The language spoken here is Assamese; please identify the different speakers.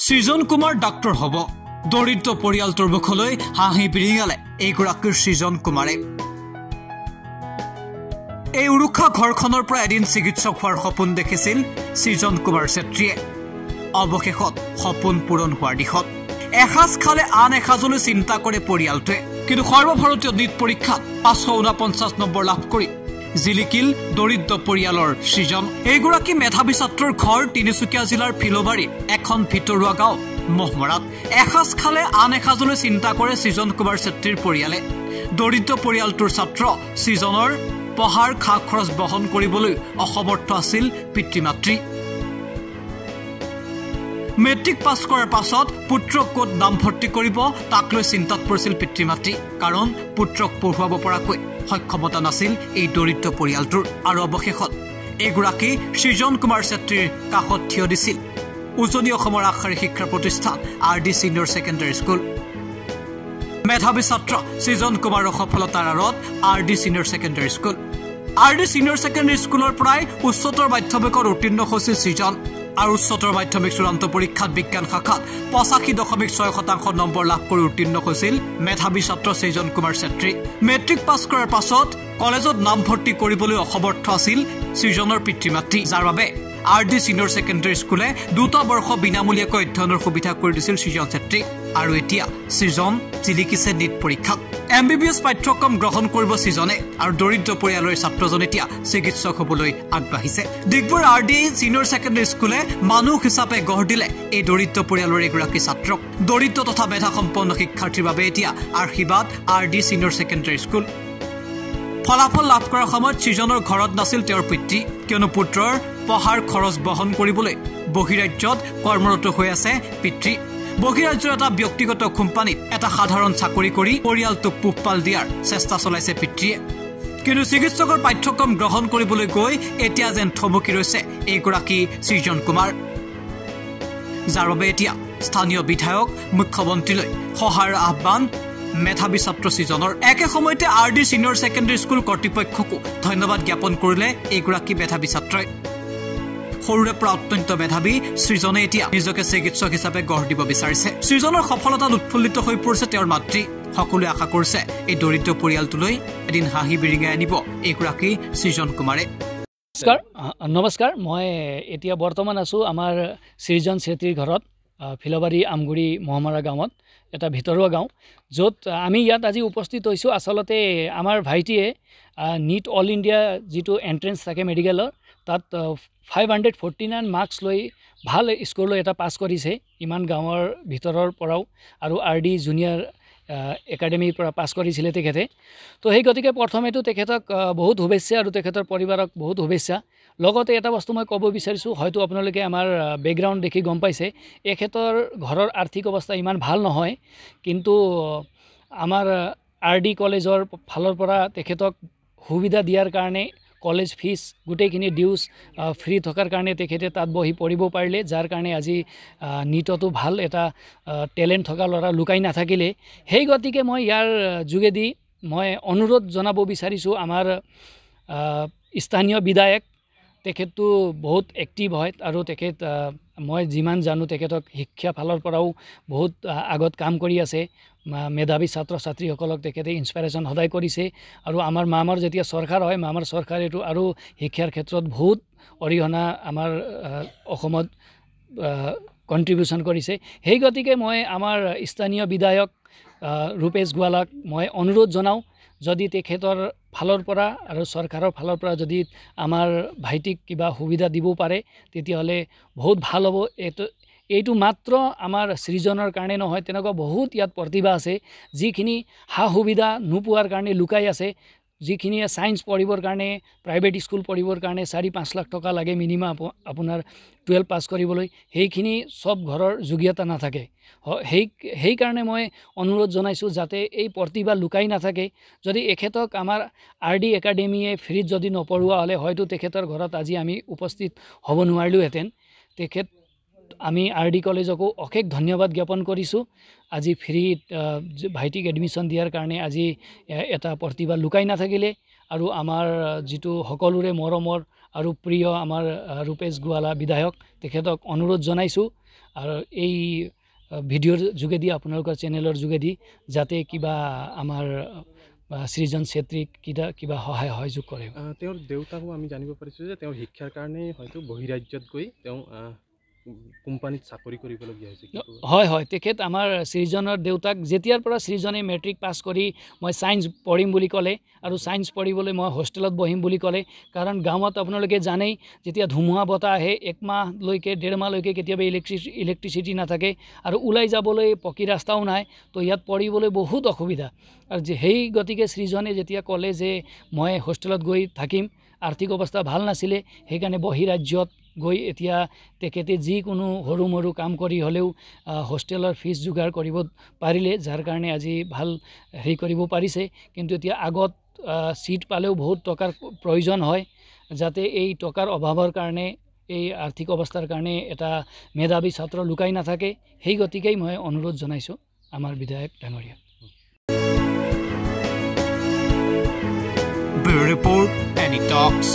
Speaker 1: সৃজন কুমাৰ ডাক্তৰ হ'ব দৰিদ্ৰ পৰিয়ালটোৰ মুখলৈ হাঁহি বিৰিঙালে এইগৰাকীৰ সৃজন কুমাৰে এই উৰুখা ঘৰখনৰ পৰা এদিন চিকিৎসক হোৱাৰ সপোন দেখিছিল সৃজন কুমাৰ ছেত্ৰীয়ে অৱশেষত সপোন পূৰণ হোৱাৰ দিশত এসাজ খালে আন এসাজলৈ চিন্তা কৰে পৰিয়ালটোৱে কিন্তু সৰ্বভাৰতীয় নীট পৰীক্ষাত 549 নম্বৰ লাভ কৰি জিলিকিল দৰিদ্ৰ পৰিয়ালৰ সৃজন এইগৰাকী মেধাৱী ছাত্ৰৰ ঘৰ তিনিচুকীয়া জিলাৰ ফিলবাৰী এখন ভিতৰুৱা গাঁও মহমৰাত এসাজ খালে আন এসাজলৈ চিন্তা কৰে সৃজন কুমাৰ ছেত্ৰীৰ পৰিয়ালে দৰিদ্ৰ পৰিয়ালটোৰ ছাত্ৰ সৃজনৰ পঢ়াৰ খা খৰচ বহন কৰিবলৈ অসমৰ্থ আছিল পিতৃ মাতৃ মেট্ৰিক পাছ কৰাৰ পাছত পুত্ৰক ক'ত নাম ভৰ্তি কৰিব তাক লৈ চিন্তাত পৰিছিল পিতৃ মাতৃ কাৰণ পুত্ৰক পঢ়ুৱাব পৰাকৈ সক্ষমতা নাছিল এই দৰিদ্ৰ পৰিয়ালটোৰ আৰু অৱশেষত এইগৰাকী সৃজন কুমাৰ ছেত্ৰীৰ কাষত থিয় দিছিল উজনি অসমৰ আগশাৰীৰ শিক্ষা প্ৰতিষ্ঠান RD Senior Secondary School মেধাৱী ছাত্ৰ সৃজন কুমাৰৰ সফলতাৰ আঁৰত RD Senior Secondary School RD Senior Secondary Schoolৰ পৰাই উচ্চতৰ মাধ্যমিকত উত্তীৰ্ণ হৈছিল সৃজন আৰু উচ্চতৰ মাধ্যমিক চূড়ান্ত পৰীক্ষাত বিজ্ঞান শাখাত 85.6% নম্বৰ লাভ কৰি উত্তীৰ্ণ হৈছিল মেধাৱী ছাত্ৰ সৃজন কুমাৰ ছেত্ৰী মেট্ৰিক পাছ কৰাৰ পাছত কলেজত নাম ভৰ্তি কৰিবলৈ অসমৰ্থ আছিল সৃজনৰ পিতৃ মাতৃ যাৰ বাবে RD Senior Secondary School দুটা বৰ্ষ বিনামূলীয়াকৈ অধ্যয়নৰ সুবিধা কৰি দিছিল সৃজন ছেত্ৰী আৰু এতিয়া সৃজন জিলিকিছে নীট পৰীক্ষাত MBBS পাঠ্যক্ৰম গ্ৰহণ কৰিব সৃজনে আৰু দৰিদ্ৰ পৰিয়ালৰ ছাত্ৰজন এতিয়া চিকিৎসক হ'বলৈ আগবাঢ়িছে Digboi RD Senior Secondary School মানুহ হিচাপে গঢ় দিলে এই দৰিদ্ৰ পৰিয়ালৰ এগৰাকী ছাত্ৰক দৰিদ্ৰ তথা মেধা সম্পন্ন শিক্ষাৰ্থীৰ বাবে এতিয়া আশীৰ্বাদ RD Senior Secondary School ফলাফল লাভ কৰাৰ সময়ত সৃজনৰ ঘৰত নাছিল তেওঁৰ পিতৃ কিয়নো পুত্ৰৰ পঢ়াৰ খৰচ বহন কৰিবলৈ বহিৰাজ্যত কৰ্মৰত হৈ আছে পিতৃ বহিৰাজ্যৰ এটা ব্যক্তিগত কোম্পানীত এটা সাধাৰণ চাকৰি কৰি পৰিয়ালটোক পোহপাল দিয়াৰ চেষ্টা চলাইছে পিতৃয়ে কিন্তু চিকিৎসকৰ পাঠ্যক্ৰম গ্ৰহণ কৰিবলৈ গৈ এতিয়া যেন থমকি ৰৈছে এইগৰাকী সৃজন কুমাৰ যাৰ বাবে এতিয়া স্থানীয় বিধায়ক মুখ্যমন্ত্ৰীলৈ সহায়ৰ আহ্বান মেধাৱী ছাত্ৰ সৃজনৰ একে সময়তে RD Senior Secondary School কৰ্তৃপক্ষকো ধন্যবাদ জ্ঞাপন কৰিলে এইগৰাকী মেধাৱী ছাত্ৰই সৰুৰে পৰা অত্যন্ত মেধাৱী সৃজনে এতিয়া নিজকে চিকিৎসক হিচাপে গঢ় দিব বিচাৰিছে সৃজনৰ সফলতাত উৎফুল্লিত হৈ পৰিছে তেওঁৰ মাতৃ সকলোৱে আশা কৰিছে এই দৰিদ্ৰ পৰিয়ালটোলৈ এদিন হাঁহি বিৰিঙাই আনিব এইগৰাকী সৃজন কুমাৰে
Speaker 2: নমস্কাৰ মই এতিয়া বৰ্তমান আছো আমাৰ সৃজন ছেত্ৰীৰ ঘৰত ফিলবাৰী আমগুৰি মহমৰা গাঁৱত এটা ভিতৰুৱা গাঁও য'ত আমি ইয়াত আজি উপস্থিত হৈছোঁ আচলতে আমাৰ ভাইটিয়ে নীট অল ইণ্ডিয়া যিটো এণ্ট্ৰেঞ্চ থাকে মেডিকেলৰ তাত 549 মাৰ্কছ লৈ ভাল স্ক'ৰ লৈ এটা পাছ কৰিছে ইমান গাঁৱৰ ভিতৰৰ পৰাও আৰু RD জুনিয়ৰ একাডেমীৰ পৰা পাছ কৰিছিলে তেখেতে তো সেই গতিকে প্ৰথমেতো তেখেতক বহুত শুভেচ্ছা আৰু তেখেতৰ পৰিবাৰক বহুত শুভেচ্ছা লগতে এটা বস্তু মই ক'ব বিচাৰিছোঁ হয়তো আপোনালোকে আমাৰ বেকগ্ৰাউণ্ড দেখি গম পাইছে এখেতৰ ঘৰৰ আৰ্থিক অৱস্থা ইমান ভাল নহয় কিন্তু আমাৰ RD কলেজৰ ফালৰ পৰা তেখেতক সুবিধা দিয়াৰ কাৰণে কলেজ ফিজ গোটেইখিনি ডিউজ ফ্ৰী থকাৰ কাৰণে তেখেতে তাত বহি পঢ়িব পাৰিলে যাৰ কাৰণে আজি নীটতো ভাল এটা টেলেণ্ট থকা ল'ৰা লুকাই নাথাকিলে সেই গতিকে মই ইয়াৰ যোগেদি মই অনুৰোধ জনাব বিচাৰিছোঁ আমাৰ স্থানীয় বিধায়ক তেখেতটো বহুত এক্টিভ হয় আৰু তেখেত মই যিমান জানো তেখেতক শিক্ষা ফালৰ পৰাও বহুত আগত কাম কৰি আছে মেধাৱী ছাত্ৰ ছাত্ৰীসকলক তেখেতে ইনস্পিৰেশ্যন সদায় কৰিছে আৰু আমাৰ মামাৰ যেতিয়া চৰকাৰ হয় মামাৰ চৰকাৰেতো আৰু শিক্ষাৰ ক্ষেত্ৰত বহুত অৰিহণা আমাৰ অসমত কণ্ট্ৰিবিউশ্যন কৰিছে সেই গতিকে মই আমাৰ স্থানীয় বিধায়ক ৰূপেশ গোৱালাক মই অনুৰোধ জনাওঁ যদি তেখেতৰ ফালৰ পৰা আৰু চৰকাৰৰ ফালৰ পৰা যদি আমাৰ ভাইটিক কিবা সুবিধা দিব পাৰে তেতিয়াহ'লে বহুত ভাল হ'ব এইটো মাত্ৰ আমাৰ সৃজনৰ কাৰণে নহয় তেনেকুৱা বহুত ইয়াত প্ৰতিভা আছে যিখিনি সা সুবিধা নোপোৱাৰ কাৰণে লুকাই আছে যিখিনি সায়েন্স পঢ়িবৰ কাৰণে প্ৰাইভেট স্কুল পঢ়িবৰ কাৰণে 4-5 লাখ টকা লাগে মিনিমাম আপোনাৰ 12 পাছ কৰিবলৈ সেইখিনি সব ঘৰৰ যোগ্যতা নাথাকে সেই কাৰণে মই অনুৰোধ জনাইছোঁ যাতে এই প্ৰতিভা লুকাই নাথাকে যদি এখেতক আমাৰ RD একাডেমীয়ে ফ্ৰীত যদি নপঢ়োৱা হ'লে হয়তো তেখেতৰ ঘৰত আজি আমি উপস্থিত হ'ব নোৱাৰিলোহেঁতেন তেখেত আমি RD কলেজকো অশেষ ধন্যবাদ জ্ঞাপন কৰিছোঁ আজি ফ্ৰীত ভাইটিক এডমিশ্যন দিয়াৰ কাৰণে আজি এটা প্ৰতিভা লুকাই নাথাকিলে আৰু আমাৰ যিটো সকলোৰে মৰমৰ আৰু প্ৰিয় আমাৰ ৰূপেশ গোৱালা বিধায়ক তেখেতক অনুৰোধ জনাইছোঁ আৰু এই ভিডিঅ'ৰ যোগেদি আপোনালোকৰ চেনেলৰ যোগেদি যাতে কিবা আমাৰ সৃজন চেত্ৰীক কিবা সহায় সহযোগ কৰে।
Speaker 3: তেওঁৰ দেউতাকো আমি জানিব পাৰিছোঁ যে তেওঁৰ শিক্ষাৰ কাৰণে হয়তো বহিৰাজ্যত গৈ তেওঁ কোম্পানীত চাকৰি কৰিবলগীয়া হৈছে।
Speaker 2: হয় তেখেত আমাৰ সৃজনৰ দেউতাক যেতিয়াৰ পৰা সৃজনে মেট্ৰিক পাছ কৰি মই ছায়েন্স পঢ়িম বুলি ক'লে আৰু ছায়েন্স পঢ়িবলৈ মই হোষ্টেলত বহিম বুলি ক'লে, কাৰণ গাঁৱত আপোনালোকে জানেই যেতিয়া ধুমুহা বতাহ আহে 1 মাহলৈকে 1.5 মাহলৈকে কেতিয়াবা ইলেক্ট্ৰিচিটি নাথাকে আৰু ওলাই যাবলৈ পকী ৰাস্তাও নাই, তো ইয়াত পঢ়িবলৈ বহুত অসুবিধা। আৰু সেই গতিকে সৃজনে যেতিয়া ক'লে যে মই হোষ্টেলত গৈ থাকিম, আৰ্থিক অৱস্থা ভাল নাছিলে, সেইকাৰণে বহিৰাজ্যত গৈ এতিয়া তেখেতে যিকোনো সৰু মৰু কাম কৰি হ'লেও হোষ্টেলৰ ফিজ যোগাৰ কৰিব পাৰিলে, যাৰ কাৰণে আজি ভাল হেৰি কৰিব পাৰিছে। কিন্তু এতিয়া আগত চিট পালেও বহুত টকাৰ প্ৰয়োজন হয়, যাতে এই টকাৰ অভাৱৰ কাৰণে এই আৰ্থিক অৱস্থাৰ কাৰণে এটা মেধাৱী ছাত্ৰ লুকাই নাথাকে, সেই গতিকেই মই অনুৰোধ জনাইছোঁ আমাৰ বিধায়ক ডাঙৰীয়াক।
Speaker 1: Bureau Report, Any Talks.